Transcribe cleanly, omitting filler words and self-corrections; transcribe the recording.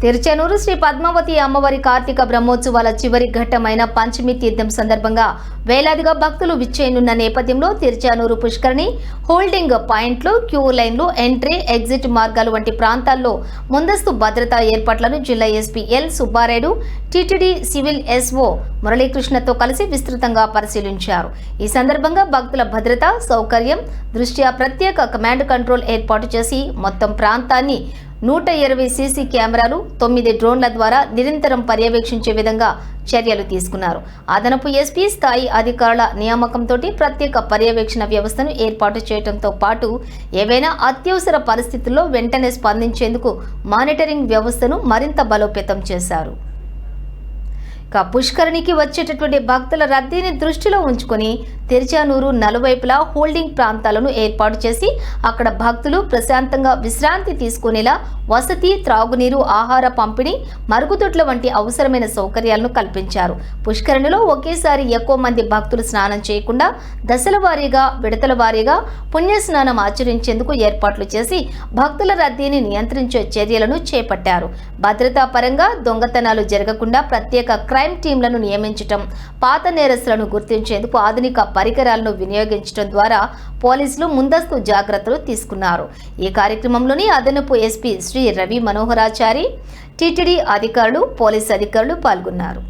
తిరుచానూరు శ్రీ పద్మావతి అమ్మవారి కార్తీక బ్రహ్మోత్సవాల చివరి ఘట్టమైన పంచమి తీర్థం సందర్భంగా వేలాదిగా భక్తులు విచ్చేయనున్న నేపథ్యంలో తిరుచానూరు పుష్కరిణి హోల్డింగ్ పాయింట్లు, క్యూ లైన్లు, ఎంట్రీ ఎగ్జిట్ మార్గాలు వంటి ప్రాంతాల్లో ముందస్తు భద్రతా ఏర్పాట్లను జిల్లా SP L Subbarayudu TTD civil SO మురళీకృష్ణతో కలిసి విస్తృతంగా పరిశీలించారు. ఈ సందర్భంగా భక్తుల భద్రత సౌకర్యం దృష్ట్యా ప్రత్యేక కమాండ్ కంట్రోల్ ఏర్పాటు చేసి మొత్తం ప్రాంతాన్ని 120 సీసీ కెమెరాలు, 9 డ్రోన్ల ద్వారా నిరంతరం పర్యవేక్షించే విధంగా చర్యలు తీసుకున్నారు. అదనపు ఎస్పీ స్థాయి అధికారుల నియామకంతో ప్రత్యేక పర్యవేక్షణ వ్యవస్థను ఏర్పాటు చేయడంతో పాటు ఏవైనా అత్యవసర పరిస్థితుల్లో వెంటనే స్పందించేందుకు మానిటరింగ్ వ్యవస్థను మరింత బలోపేతం చేశారు. పుష్కరిణికి వచ్చేటటువంటి భక్తుల రద్దీని దృష్టిలో ఉంచుకొని తిరుచానూరు నలువైపులా హోల్డింగ్ ప్రాంతాలను ఏర్పాటు చేసి అక్కడ భక్తులు ప్రశాంతంగా విశ్రాంతి తీసుకునేలా వసతి, త్రాగునీరు, ఆహార పంపిణీ, మరుగుదొడ్ల వంటి అవసరమైన సౌకర్యాలను కల్పించారు. పుష్కరిణిలో ఒకేసారి ఎక్కువ మంది భక్తులు స్నానం చేయకుండా దశల వారీగా, విడతల వారీగా పుణ్యస్నానం ఆచరించేందుకు ఏర్పాట్లు చేసి భక్తుల రద్దీని నియంత్రించే చర్యలను చేపట్టారు. భద్రతా పరంగా దొంగతనాలు జరగకుండా ప్రత్యేక క్రైమ్ టీంలను నియమించడం, పాత నేరస్తులను గుర్తించేందుకు ఆధునిక పరికరాలను వినియోగించడం ద్వారా పోలీసులు ముందస్తు జాగ్రత్తలు తీసుకున్నారు. ఈ కార్యక్రమంలోని అదనపు ఎస్పీ శ్రీ రవి మనోహరాచారి, టీటీడీ అధికారులు, పోలీసు అధికారులు పాల్గొన్నారు.